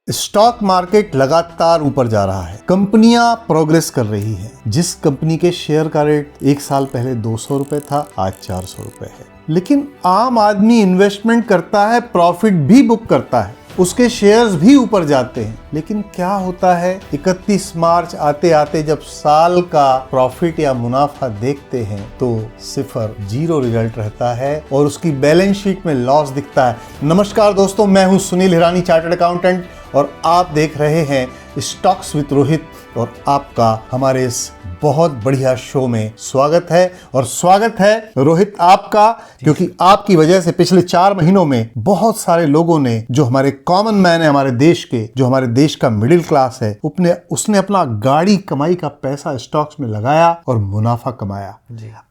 Stock market लगातार ऊपर जा रहा है, कंपनियां प्रोग्रेस कर रही हैं। जिस कंपनी के शेयर का रेट एक साल पहले 200 रुपए था, आज 400 रुपए है। लेकिन आम आदमी इन्वेस्टमेंट करता है, प्रॉफिट भी बुक करता है, उसके शेयर्स भी ऊपर जाते हैं। लेकिन क्या होता है, 31 मार्च आते आते जब साल का प्रॉफिट या मुनाफा देखते हैं तो सिफर, जीरो रिजल्ट रहता है और उसकी बैलेंस शीट में लॉस दिखता है। नमस्कार दोस्तों, मैं हूं सुनील हिरानी, चार्टर्ड अकाउंटेंट, और आप देख रहे हैं स्टॉक्स विद रोहित। और आपका हमारे इस बहुत बढ़िया शो में स्वागत है। और स्वागत है रोहित आपका, क्योंकि आपकी वजह से पिछले 4 महीनों में बहुत सारे लोगों ने, जो हमारे कॉमन मैन है, हमारे देश के, जो हमारे देश का मिडिल क्लास है, उसने अपना गाड़ी कमाई का पैसा स्टॉक्स में लगाया और मुनाफा कमाया।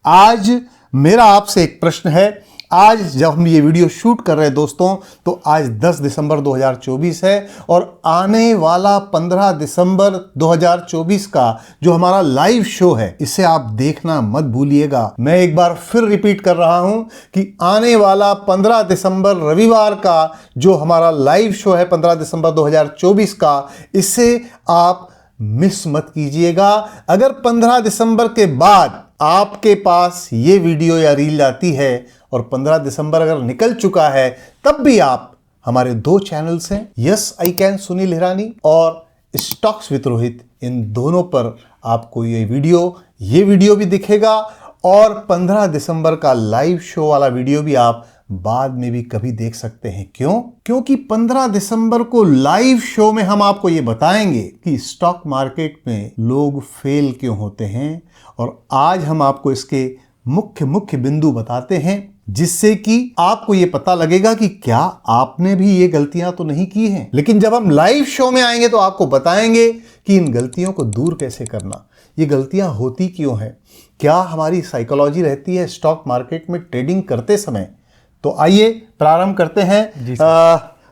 आज मेरा आपसे एक प्रश्न है। आज जब हम ये वीडियो शूट कर रहे हैं दोस्तों, तो आज 10 दिसंबर 2024 है और आने वाला 15 दिसंबर 2024 का जो हमारा लाइव शो है, इसे आप देखना मत भूलिएगा। मैं एक बार फिर रिपीट कर रहा हूं कि आने वाला 15 दिसंबर रविवार का जो हमारा लाइव शो है, 15 दिसंबर 2024 का, इसे आप मिस मत कीजिएगा। अगर 15 दिसंबर के बाद आपके पास ये वीडियो या रील आती है और 15 दिसंबर अगर निकल चुका है, तब भी आप हमारे 2 चैनल्स हैं, yes I can Sunil Hirani और स्टॉक्स विद रोहित, इन दोनों पर आपको ये वीडियो भी दिखेगा और 15 दिसंबर का लाइव शो वाला वीडियो भी आप बाद में भी कभी देख सकते हैं। क्योंकि 15 दिसंबर को लाइव शो में हम आपको ये बताएंगे कि स्टॉक मार्केट में लोग फेल क्यों होते हैं, और आज हम आपको इसके मुख्य बिंदु बताते हैं, जिससे कि आपको ये पता लगेगा कि क्या आपने भी ये गलतियां तो नहीं की हैं। लेकिन जब हम लाइव शो में आएंगे तो आपको बताएंगे कि इन गलतियों को दूर कैसे करना, ये गलतियां होती क्यों हैं, क्या हमारी साइकोलॉजी रहती है स्टॉक मार्केट में ट्रेडिंग करते समय। तो आइए प्रारंभ करते हैं।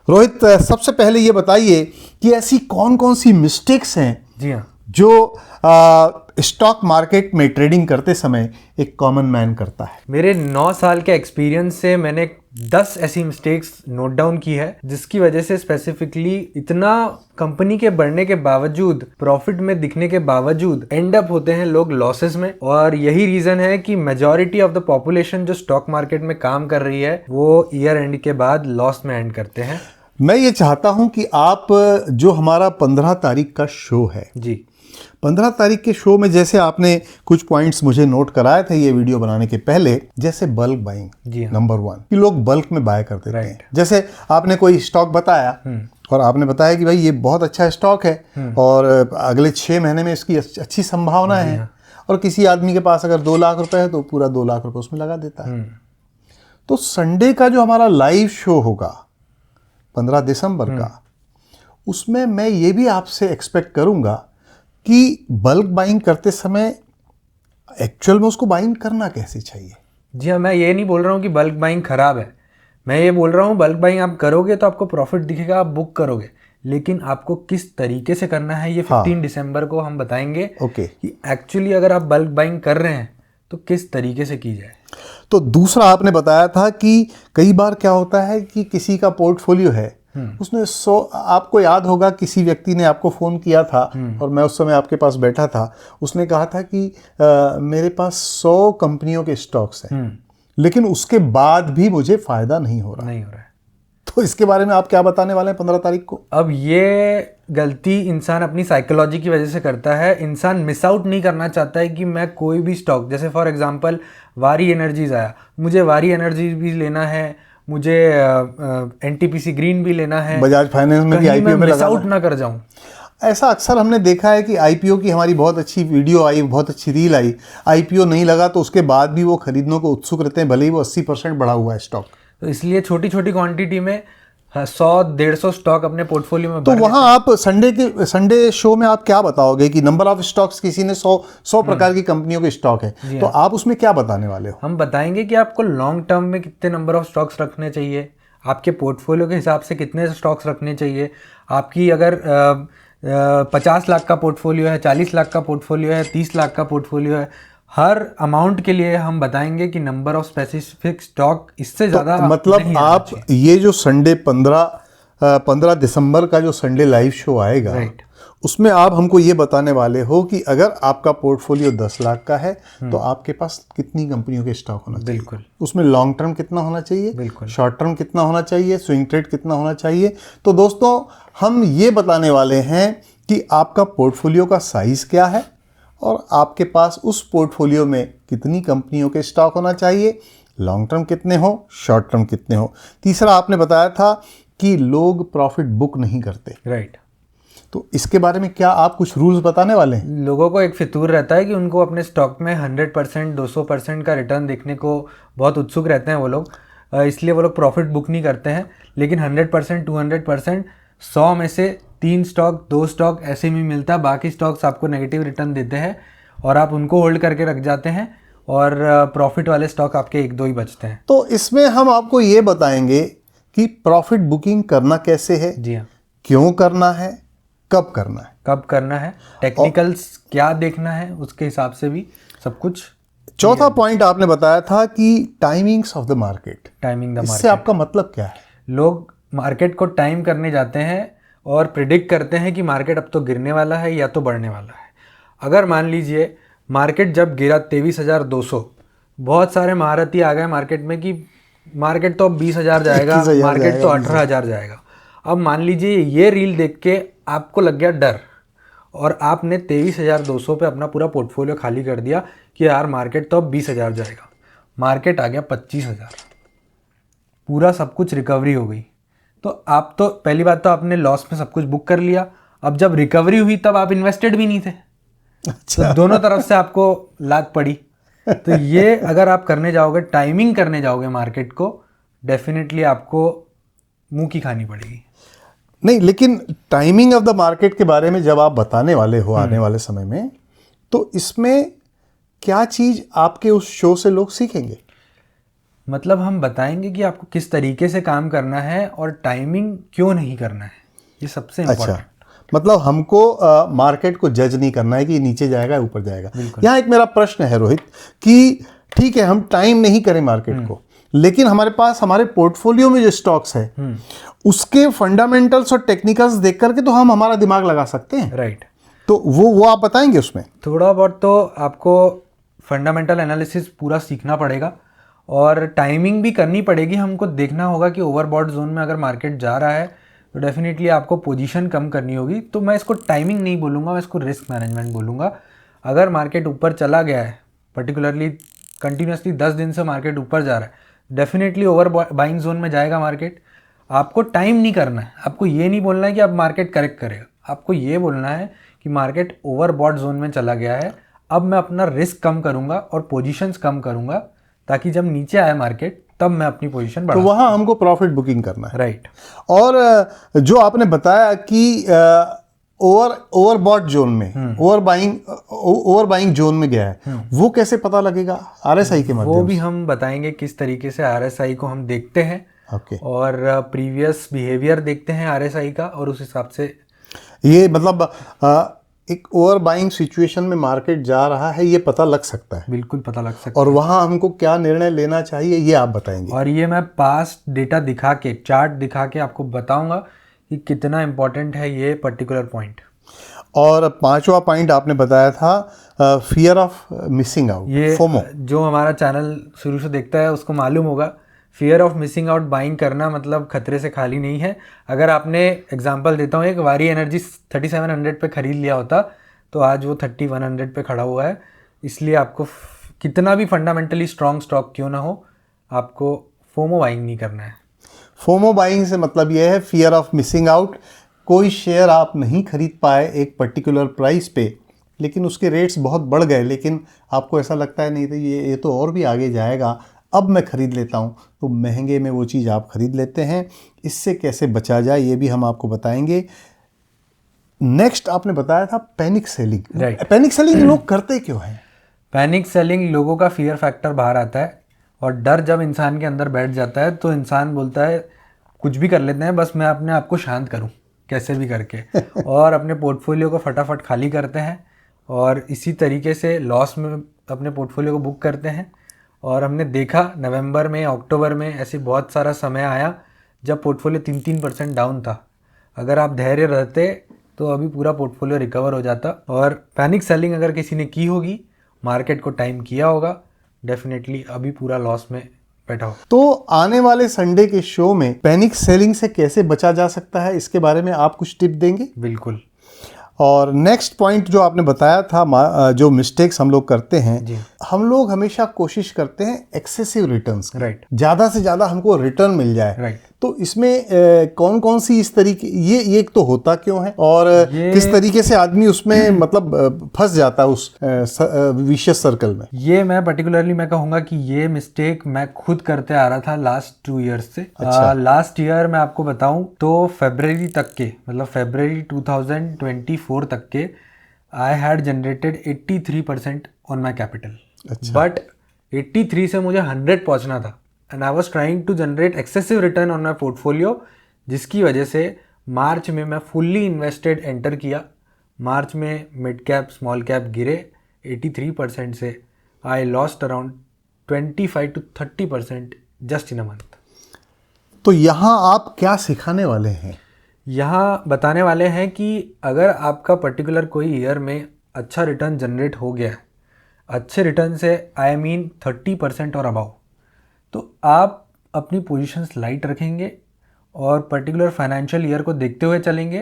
रोहित, सबसे पहले ये बताइए कि ऐसी कौन कौन सी मिस्टेक्स हैं जी हाँ, जो स्टॉक मार्केट में ट्रेडिंग करते समय एक कॉमन मैन करता है। मेरे 9 साल के एक्सपीरियंस से मैंने 10 ऐसी मिस्टेक्स नोट डाउन की है, जिसकी वजह से स्पेसिफिकली इतना कंपनी के बढ़ने के बावजूद, प्रॉफिट में दिखने के बावजूद एंड अप होते हैं लोग लॉसेस में। और यही रीजन है कि मेजॉरिटी ऑफ द पॉपुलेशन जो स्टॉक मार्केट में काम कर रही है, वो ईयर एंड के बाद लॉस में एंड करते हैं। मैं ये चाहता हूं कि आप, जो हमारा 15 तारीख का शो है जी, 15 तारीख के शो में जैसे आपने कुछ पॉइंट्स मुझे नोट कराए थे ये वीडियो बनाने के पहले, जैसे बल्क बाइंग नंबर 1, कि लोग बल्क में बाय करते थे। जैसे आपने कोई स्टॉक बताया और आपने बताया कि भाई ये बहुत अच्छा स्टॉक है और अगले 6 महीने में इसकी अच्छी संभावना है, और किसी आदमी के पास अगर 2 लाख रुपए है तो पूरा 2 लाख रुपए उसमें लगा देता है। तो संडे का जो हमारा लाइव शो होगा 15 दिसंबर का, उसमें मैं ये भी आपसे एक्सपेक्ट करूंगा कि बल्क बाइंग करते समय एक्चुअल में उसको बाइंग करना कैसे चाहिए। जी हाँ, मैं ये नहीं बोल रहा हूँ कि बल्क बाइंग खराब है, मैं ये बोल रहा हूँ बल्क बाइंग आप करोगे तो आपको प्रॉफिट दिखेगा, आप बुक करोगे, लेकिन आपको किस तरीके से करना है ये 15 दिसंबर को हम बताएंगे। कि एक्चुअली अगर आप बल्क बाइंग कर रहे हैं तो किस तरीके से की जाए। तो दूसरा आपने बताया था कि कई बार क्या होता है कि किसी का पोर्टफोलियो है, उसने आपको याद होगा किसी व्यक्ति ने आपको फ़ोन किया था और मैं उस समय आपके पास बैठा था, उसने कहा था कि मेरे पास 100 कंपनियों के स्टॉक्स हैं, लेकिन उसके बाद भी मुझे फ़ायदा नहीं हो रहा है। तो इसके बारे में आप क्या बताने वाले हैं 15 तारीख को? अब ये गलती इंसान अपनी साइकोलॉजी की वजह से करता है। इंसान मिस आउट नहीं करना चाहता है कि मैं कोई भी स्टॉक, जैसे फॉर एग्जांपल वारी एनर्जीज आया, मुझे वारी एनर्जीज भी लेना है, मुझे एनटीपीसी ग्रीन भी लेना है, बजाज फाइनेंस में भी आईपीओ में मिस आउट ना कर जाऊं। ऐसा अक्सर हमने देखा है कि आईपीओ की हमारी बहुत अच्छी वीडियो आई, बहुत अच्छी रील आई, आईपीओ नहीं लगा तो उसके बाद भी वो खरीदने को उत्सुक रहते हैं, भले ही वो 80% बढ़ा हुआ है स्टॉक। तो इसलिए छोटी छोटी क्वांटिटी में 100-150 स्टॉक अपने पोर्टफोलियो में। तो वहाँ आप संडे शो में आप क्या बताओगे कि नंबर ऑफ स्टॉक्स, किसी ने 100 प्रकार की कंपनियों के स्टॉक है, तो आप उसमें क्या बताने वाले हो? हम बताएंगे कि आपको लॉन्ग टर्म में कितने नंबर ऑफ स्टॉक्स रखने चाहिए, आपके पोर्टफोलियो के हिसाब से कितने स्टॉक्स रखने चाहिए। आपकी अगर 50 लाख का पोर्टफोलियो है, 40 लाख का पोर्टफोलियो है, 30 लाख का पोर्टफोलियो है, हर अमाउंट के लिए हम बताएंगे कि नंबर ऑफ स्पेसिफिक स्टॉक इससे ज़्यादा मतलब आप ये जो संडे 15 15 दिसंबर का जो संडे लाइव शो आएगा, राइट, उसमें आप हमको ये बताने वाले हो कि अगर आपका पोर्टफोलियो 10 लाख का है तो आपके पास कितनी कंपनियों के स्टॉक होना चाहिए, बिल्कुल, उसमें लॉन्ग टर्म कितना होना चाहिए, बिल्कुल, शॉर्ट टर्म कितना होना चाहिए, स्विंग ट्रेड कितना होना चाहिए। तो दोस्तों हम ये बताने वाले हैं कि आपका पोर्टफोलियो का साइज़ क्या है और आपके पास उस पोर्टफोलियो में कितनी कंपनियों के स्टॉक होना चाहिए, लॉन्ग टर्म कितने हो, शॉर्ट टर्म कितने हो। तीसरा आपने बताया था कि लोग प्रॉफिट बुक नहीं करते, राइट। तो इसके बारे में क्या आप कुछ रूल्स बताने वाले हैं? लोगों को एक फितूर रहता है कि उनको अपने स्टॉक में 100% 200% का रिटर्न देखने को बहुत उत्सुक रहते हैं वो लोग, इसलिए वो लोग प्रॉफिट बुक नहीं करते हैं। लेकिन 100% 200% 100 में से 3 स्टॉक 2 स्टॉक ऐसे में मिलता है, बाकी स्टॉक्स आपको नेगेटिव रिटर्न देते हैं और आप उनको होल्ड करके रख जाते हैं और प्रॉफिट वाले स्टॉक आपके 1-2 ही बचते हैं। तो इसमें हम आपको ये बताएंगे कि प्रॉफिट बुकिंग करना कैसे है, जी हाँ, क्यों करना है, कब करना है, कब करना है, टेक्निकल्स क्या देखना है, उसके हिसाब से भी सब कुछ। चौथा पॉइंट आपने बताया था कि timings of the market. Timing the इससे मार्केट, आपका मतलब क्या है? लोग मार्केट को टाइम करने जाते हैं और प्रिडिक्ट करते हैं कि मार्केट अब तो गिरने वाला है या तो बढ़ने वाला है। अगर मान लीजिए मार्केट जब गिरा 23,200, बहुत सारे महारथी आ गए मार्केट में कि मार्केट तो अब 20,000 जाएगा, 21,000 मार्केट तो जाएगा, 18,000 जाएगा। अब मान लीजिए ये रील देख के आपको लग गया डर और आपने 23,200 पे अपना पूरा पोर्टफोलियो खाली कर दिया कि यार मार्केट तो अब 20,000 जाएगा। मार्केट आ गया 25,000, पूरा सब कुछ रिकवरी हो गई। तो आप तो पहली बात तो आपने लॉस में सब कुछ बुक कर लिया। अब जब रिकवरी हुई तब आप इन्वेस्टेड भी नहीं थे, तो दोनों तरफ से आपको लात पड़ी। तो ये अगर आप करने जाओगे, टाइमिंग करने जाओगे मार्केट को, डेफिनेटली आपको मुंह की खानी पड़ेगी। नहीं, लेकिन टाइमिंग ऑफ द मार्केट के बारे में जब आप बताने वाले हो आने वाले समय में, तो इसमें क्या चीज़ आपके उस शो से लोग सीखेंगे? मतलब हम बताएंगे कि आपको किस तरीके से काम करना है और टाइमिंग क्यों नहीं करना है, ये सबसे इम्पोर्टेंट। अच्छा, मतलब हमको मार्केट को जज नहीं करना है कि नीचे जाएगा ऊपर जाएगा। यहाँ एक मेरा प्रश्न है रोहित कि ठीक है हम टाइम नहीं करें मार्केट को, लेकिन हमारे पास हमारे पोर्टफोलियो में जो स्टॉक्स है उसके फंडामेंटल्स और टेक्निकल्स देख करके तो हम हमारा दिमाग लगा सकते हैं, राइट। तो वो आप बताएंगे उसमें? थोड़ा बहुत तो आपको फंडामेंटल एनालिसिस पूरा सीखना पड़ेगा और टाइमिंग भी करनी पड़ेगी। हमको देखना होगा कि ओवरबॉट जोन में अगर मार्केट जा रहा है तो डेफिनेटली आपको पोजीशन कम करनी होगी। तो मैं इसको टाइमिंग नहीं बोलूँगा, मैं इसको रिस्क मैनेजमेंट बोलूँगा। अगर मार्केट ऊपर चला गया है, पर्टिकुलरली कंटिन्यूसली 10 दिन से मार्केट ऊपर जा रहा है, डेफिनेटली ओवर बाइंग जोन में जाएगा मार्केट। आपको टाइम नहीं करना है, आपको ये नहीं बोलना है कि अब मार्केट करेक्ट करेगा, आपको ये बोलना है कि मार्केट ओवरबॉट जोन में चला गया है, अब मैं अपना रिस्क कम करूँगा और पोजीशंस कम करूँगा ताकि जब नीचे आए मार्केट तब मैं अपनी पोजीशन बढ़ा। तो वहाँ हमको प्रॉफिट बुकिंग करना है, राइट। और जो आपने बताया कि ओवरबॉट जोन में ओवर बाइंग जोन में गया है, वो कैसे पता लगेगा? आरएसआई के माध्यम वो भी हम बताएंगे किस तरीके से आरएसआई को हम देखते हैं। ओके। और प्रीवियस बिहेवियर देखते हैं आरएसआई का और उस हिसाब से ये मतलब एक ओवर बाइंग सिचुएशन में मार्केट जा रहा है ये पता लग सकता है, बिल्कुल पता लग सकता और वहाँ हमको क्या निर्णय लेना चाहिए ये आप बताएंगे। और ये मैं पास्ट डेटा दिखा के, चार्ट दिखा के आपको बताऊंगा कि कितना इम्पोर्टेंट है ये पर्टिकुलर पॉइंट। और 5वां पॉइंट आपने बताया था फियर ऑफ मिसिंग आउट, ये फोमो। जो हमारा चैनल शुरू से देखता है उसको मालूम होगा, fear of missing out buying करना मतलब खतरे से खाली नहीं है। अगर आपने एग्जांपल देता हूँ, एक वारी एनर्जी 3700 पे खरीद लिया होता तो आज वो 3100 पे खड़ा हुआ है। इसलिए आपको कितना भी फंडामेंटली स्ट्रॉन्ग स्टॉक क्यों ना हो, आपको फोमो बाइंग नहीं करना है। फोमो बाइंग से मतलब ये है फियर ऑफ मिसिंग आउट। कोई शेयर आप नहीं खरीद पाए एक पर्टिकुलर प्राइस पे, लेकिन उसके रेट्स बहुत बढ़ गए, लेकिन आपको ऐसा लगता है नहीं तो ये तो और भी आगे जाएगा, अब मैं ख़रीद लेता हूँ, तो महंगे में वो चीज़ आप ख़रीद लेते हैं। इससे कैसे बचा जाए ये भी हम आपको बताएंगे। नेक्स्ट आपने बताया था panic selling. Right. Panic selling लोग करते क्यों हैं? पैनिक सेलिंग लोगों का फियर फैक्टर बाहर आता है और डर जब इंसान के अंदर बैठ जाता है तो इंसान बोलता है कुछ भी कर लेते हैं, बस मैं अपने आप को शांत करूं कैसे भी करके, और अपने पोर्टफोलियो को फटाफट खाली करते हैं और इसी तरीके से लॉस में अपने पोर्टफोलियो को बुक करते हैं। और हमने देखा नवंबर में, अक्टूबर में ऐसी बहुत सारा समय आया जब पोर्टफोलियो 3% डाउन था, अगर आप धैर्य रहते तो अभी पूरा पोर्टफोलियो रिकवर हो जाता। और पैनिक सेलिंग अगर किसी ने की होगी, मार्केट को टाइम किया होगा, डेफिनेटली अभी पूरा लॉस में बैठा हो। तो आने वाले संडे के शो में पैनिक सेलिंग से कैसे बचा जा सकता है, इसके बारे में आप कुछ टिप देंगे? बिल्कुल। और नेक्स्ट पॉइंट जो आपने बताया था, जो मिस्टेक्स हम लोग करते हैं, जी। हम लोग हमेशा कोशिश करते हैं एक्सेसिव रिटर्न्स की। राइट। ज़्यादा से ज़्यादा हमको रिटर्न मिल जाए। राइट। तो इसमें कौन कौन सी इस तरीके, ये एक तो होता क्यों है, और किस तरीके से आदमी उसमें मतलब फंस जाता है उस विशियस सर्कल में? ये मैं पर्टिकुलरली मैं कहूँगा कि ये मिस्टेक मैं खुद करते आ रहा था लास्ट 2 ईयर्स से। अच्छा। लास्ट ईयर मैं आपको बताऊं तो फरवरी तक के, मतलब फरवरी 2024 तक के, I had generated 83% on my capital. अच्छा। बट 83 से मुझे 100 पहुंचना था, and I was trying to generate excessive return on my portfolio, जिसकी वजह से मार्च में मैं फुल्ली इन्वेस्टेड एंटर किया। मार्च में मिड कैप स्मॉल कैप गिरे 83% से, I lost around 25 to 30% just in a month. तो यहाँ आप क्या सिखाने वाले हैं? यहाँ बताने वाले हैं कि अगर आपका पर्टिकुलर कोई ईयर में अच्छा रिटर्न जनरेट हो गया है, अच्छे रिटर्न से आई मीन 30% और अबाव, तो आप अपनी पोजीशंस लाइट रखेंगे और पर्टिकुलर फाइनेंशियल ईयर को देखते हुए चलेंगे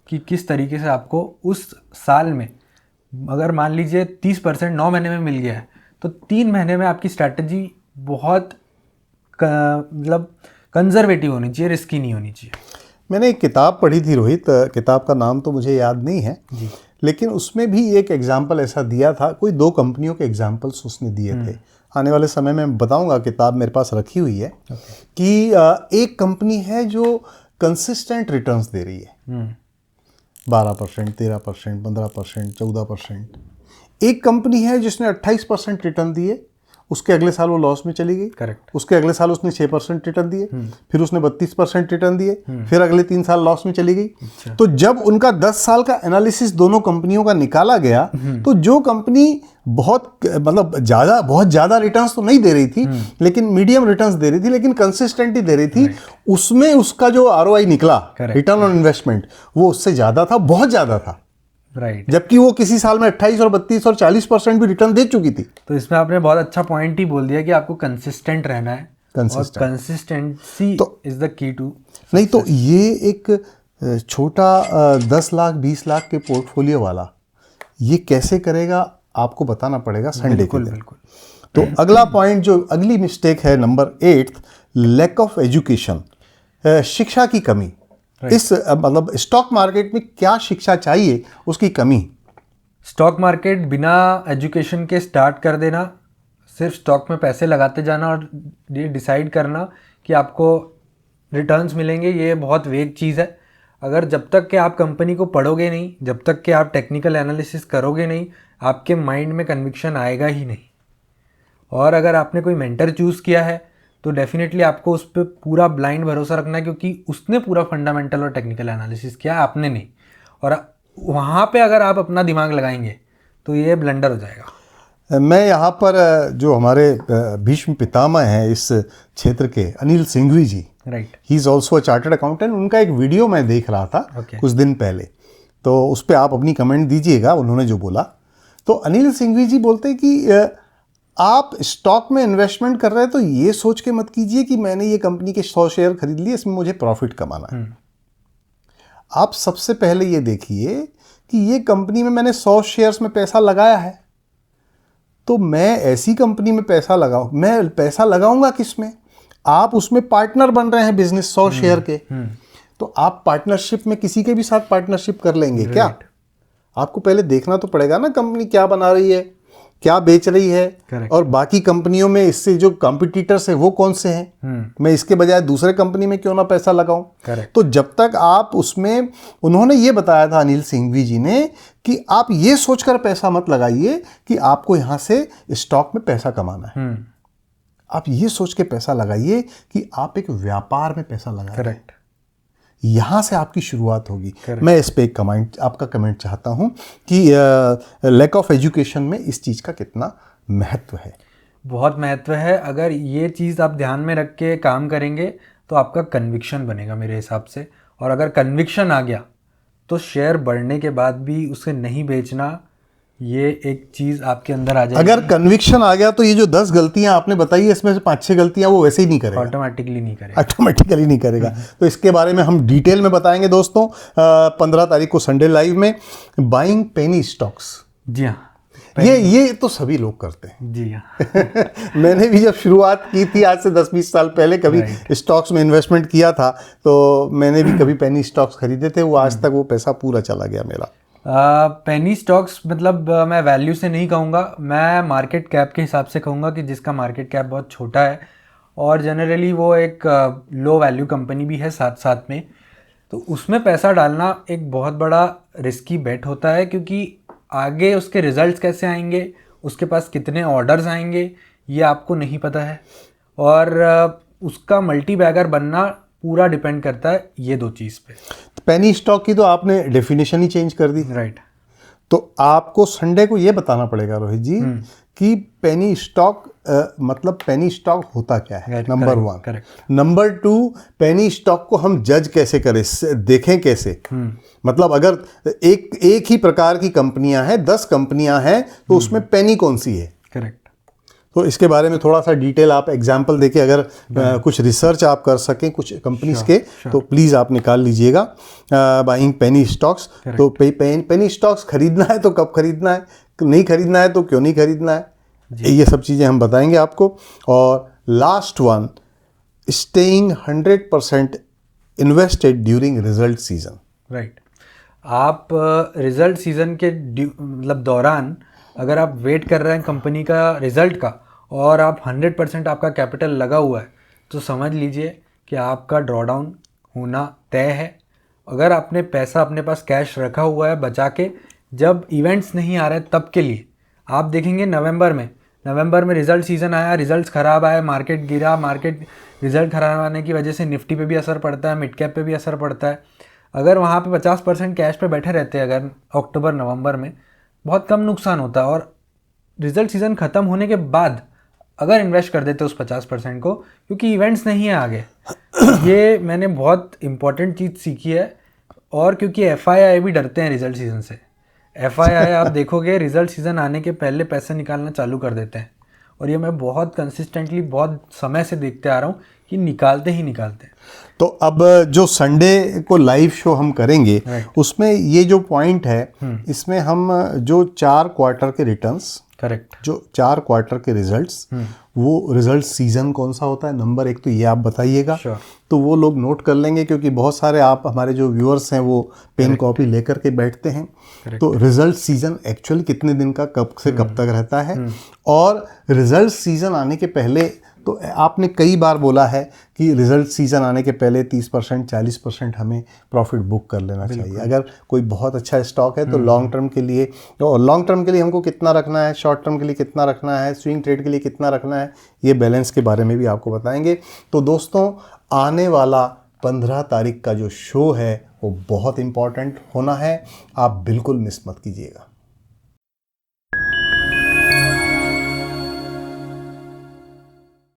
कि किस तरीके से आपको उस साल में, अगर मान लीजिए 30% 9 महीने में मिल गया है, तो 3 महीने में आपकी स्ट्रैटेजी बहुत मतलब कंजर्वेटिव होनी चाहिए, रिस्की नहीं होनी चाहिए। मैंने एक किताब पढ़ी थी रोहित, किताब का नाम तो मुझे याद नहीं है जी। लेकिन उसमें भी एक एग्जाम्पल ऐसा दिया था, कोई 2 कंपनियों के एग्जाम्पल्स उसने दिए थे। आने वाले समय में बताऊंगा, किताब मेरे पास रखी हुई है। कि एक कंपनी है जो कंसिस्टेंट रिटर्न्स दे रही है, 12%, 13%, 15%, 14%। एक कंपनी है जिसने 28% रिटर्न दिए, उसके अगले साल वो लॉस में चली गई। करेक्ट। उसके अगले साल उसने 6% रिटर्न दिए, फिर उसने 32% रिटर्न दिए, फिर अगले 3 साल लॉस में चली गई। अच्छा। तो जब उनका 10 साल का एनालिसिस दोनों कंपनियों का निकाला गया, तो जो कंपनी बहुत ज़्यादा रिटर्न्स तो नहीं दे रही थी, लेकिन मीडियम रिटर्न्स दे रही थी, लेकिन कंसिस्टेंटली दे रही थी, उसमें उसका जो ROI निकला, रिटर्न ऑन इन्वेस्टमेंट, वो उससे ज़्यादा था, बहुत ज़्यादा था। राइट। जबकि वो किसी साल में 28 और 32 और 40% भी रिटर्न दे चुकी थी। तो इसमें आपने बहुत अच्छा पॉइंट ही बोल दिया कि आपको कंसिस्टेंट रहना है, और consistency is the key too. नहीं तो ये एक छोटा 10 लाख 20 लाख के पोर्टफोलियो वाला ये कैसे करेगा, आपको बताना पड़ेगा संडे के दिन। बिल्कुल। तो अगला पॉइंट, जो अगली मिस्टेक है, नंबर 8, लैक ऑफ एजुकेशन, शिक्षा की कमी। इस मतलब स्टॉक मार्केट में क्या शिक्षा चाहिए, उसकी कमी। स्टॉक मार्केट बिना एजुकेशन के स्टार्ट कर देना, सिर्फ स्टॉक में पैसे लगाते जाना और ये डिसाइड करना कि आपको रिटर्न्स मिलेंगे, ये बहुत वेग चीज़ है। अगर जब तक कि आप कंपनी को पढ़ोगे नहीं, जब तक कि आप टेक्निकल एनालिसिस करोगे नहीं, आपके माइंड में कन्विक्शन आएगा ही नहीं। और अगर आपने कोई मेंटर चूज़ किया है तो डेफिनेटली आपको उस पर पूरा ब्लाइंड भरोसा रखना है, क्योंकि उसने पूरा फंडामेंटल और टेक्निकल एनालिसिस किया, आपने नहीं। और वहाँ पे अगर आप अपना दिमाग लगाएंगे तो ये ब्लंडर हो जाएगा। मैं यहाँ पर जो हमारे भीष्म पितामह हैं इस क्षेत्र के, Anil Singhvi ji, right, he is also chartered accountant, उनका एक वीडियो मैं देख रहा था कुछ दिन पहले, तो उस पर आप अपनी कमेंट दीजिएगा उन्होंने जो बोला। तो अनिल सिंघवी जी बोलते हैं कि आप स्टॉक में इन्वेस्टमेंट कर रहे हैं तो ये सोच के मत कीजिए कि मैंने ये कंपनी के 100 शेयर खरीद लिए, इसमें मुझे प्रॉफिट कमाना है। आप सबसे पहले ये देखिए कि ये कंपनी में मैंने 100 शेयर्स में पैसा लगाया है, तो मैं ऐसी कंपनी में पैसा लगाऊं, मैं पैसा लगाऊंगा किस में? आप उसमें पार्टनर बन रहे हैं बिजनेस 100 शेयर के, तो आप पार्टनरशिप में किसी के भी साथ पार्टनरशिप कर लेंगे क्या? आपको पहले देखना तो पड़ेगा ना कंपनी क्या बना रही है, क्या बेच रही है। Correct. और बाकी कंपनियों में इससे जो कॉम्पिटिटर्स है वो कौन से हैं, मैं इसके बजाय दूसरे कंपनी में क्यों ना पैसा लगाऊं। Correct. तो जब तक आप उसमें, उन्होंने ये बताया था अनिल सिंघवी जी ने कि आप ये सोचकर पैसा मत लगाइए कि आपको यहाँ से स्टॉक में पैसा कमाना है। आप ये सोच के पैसा लगाइए कि आप एक व्यापार में पैसा लगा रहे हैं। करेक्ट, यहाँ से आपकी शुरुआत होगी। Correct. मैं इस पे एक कमेंट, आपका कमेंट चाहता हूँ कि लैक ऑफ एजुकेशन में इस चीज़ का कितना महत्व है। बहुत महत्व है। अगर ये चीज़ आप ध्यान में रख के काम करेंगे तो आपका कन्विक्शन बनेगा मेरे हिसाब से। और अगर कन्विक्शन आ गया तो शेयर बढ़ने के बाद भी उसे नहीं बेचना, ये एक चीज़ आपके अंदर आ जाएगी। अगर कन्विक्शन आ गया तो ये जो 10 गलतियां आपने बताई है इसमें से 5-6 गलतियां वो वैसे ही नहीं करेगा, ऑटोमेटिकली नहीं करेगा। तो इसके बारे में हम डिटेल में बताएंगे दोस्तों 15 तारीख को संडे लाइव में। बाइंग पेनी स्टॉक्स, जी हाँ, ये तो सभी लोग करते हैं। जी हाँ। मैंने भी जब शुरुआत की थी आज से 10-20 साल पहले, कभी स्टॉक्स में इन्वेस्टमेंट किया था तो मैंने भी कभी पेनी स्टॉक्स खरीदे थे, वो आज तक वो पैसा पूरा चला गया मेरा। पेनी स्टॉक्स मतलब मैं वैल्यू से नहीं कहूँगा, मैं मार्केट कैप के हिसाब से कहूँगा कि जिसका मार्केट कैप बहुत छोटा है और जनरली वो एक लो वैल्यू कंपनी भी है साथ साथ में, तो उसमें पैसा डालना एक बहुत बड़ा रिस्की बेट होता है, क्योंकि आगे उसके रिजल्ट्स कैसे आएंगे, उसके पास कितने ऑर्डर्स आएंगे, ये आपको नहीं पता है। और उसका मल्टी बैगर बनना पूरा डिपेंड करता है ये दो चीज़ पे। पेनी स्टॉक की तो आपने डेफिनेशन ही चेंज कर दी, राइट। तो आपको संडे को ये बताना पड़ेगा रोहित जी कि पेनी स्टॉक मतलब पेनी स्टॉक होता क्या है, number 1। Correct. Number 2, penny stock को हम जज कैसे करें, देखें कैसे, मतलब अगर एक ही प्रकार की कंपनियां हैं, 10 कंपनियां हैं, तो उसमें पेनी कौन सी है। करेक्ट। तो इसके बारे में थोड़ा सा डिटेल आप एग्जाम्पल देके अगर कुछ रिसर्च आप कर सकें कुछ कंपनीज के, तो प्लीज़ आप निकाल लीजिएगा बाइंग पेनी स्टॉक्स। तो पेनी स्टॉक्स खरीदना है तो कब खरीदना है, नहीं खरीदना है तो क्यों नहीं खरीदना है, ये सब चीज़ें हम बताएंगे आपको। और last one, staying 100% invested during result season. Right. आप रिजल्ट सीजन के मतलब दौरान अगर आप वेट कर रहे हैं कंपनी का रिजल्ट का और आप 100% आपका कैपिटल लगा हुआ है, तो समझ लीजिए कि आपका ड्रॉडाउन होना तय है। अगर आपने पैसा अपने पास कैश रखा हुआ है बचा के, जब इवेंट्स नहीं आ रहे तब के लिए, आप देखेंगे नवंबर में रिजल्ट सीज़न आया, रिजल्ट्स ख़राब आए, मार्केट गिरा, रिजल्ट ख़राब आने की वजह से निफ्टी पे भी असर पड़ता है, मिड कैप पे भी असर पड़ता है। अगर वहाँ पे 50% कैश पे बैठे रहते हैं अगर अक्टूबर नवंबर में, बहुत कम नुकसान होता है। और रिजल्ट सीज़न ख़त्म होने के बाद अगर इन्वेस्ट कर देते उस 50% को, क्योंकि इवेंट्स नहीं है आगे, ये मैंने बहुत इंपॉर्टेंट चीज़ सीखी है। और क्योंकि FII भी डरते हैं रिजल्ट सीज़न से। FII आप देखोगे रिजल्ट सीज़न आने के पहले पैसे निकालना चालू कर देते हैं, और ये मैं बहुत कंसिस्टेंटली बहुत समय से देखते आ रहा हूँ कि निकालते ही निकालते हैं। तो अब जो संडे को लाइव शो हम करेंगे उसमें ये जो पॉइंट है, इसमें हम जो 4 क्वार्टर के रिटर्न्स, करेक्ट, जो 4 क्वार्टर के रिजल्ट्स, वो रिजल्ट सीजन कौन सा होता है, नंबर 1 तो ये आप बताइएगा। तो वो लोग नोट कर लेंगे, क्योंकि बहुत सारे आप हमारे जो व्यूअर्स हैं वो पेन कॉपी लेकर के बैठते हैं। तो रिजल्ट सीजन एक्चुअली कितने दिन का कब से कब तक रहता है, और रिजल्ट सीजन आने के पहले, तो आपने कई बार बोला है कि रिजल्ट सीजन आने के पहले 30% 40% हमें प्रॉफिट बुक कर लेना चाहिए। अगर कोई बहुत अच्छा स्टॉक है तो लॉन्ग टर्म के लिए, तो लॉन्ग टर्म के लिए हमको कितना रखना है, शॉर्ट टर्म के लिए कितना रखना है, स्विंग ट्रेड के लिए कितना रखना है, ये बैलेंस के बारे में भी आपको बताएंगे। तो दोस्तों, आने वाला 15 तारीख का जो शो है वो बहुत इम्पॉर्टेंट होना है, आप बिल्कुल मिस मत कीजिएगा।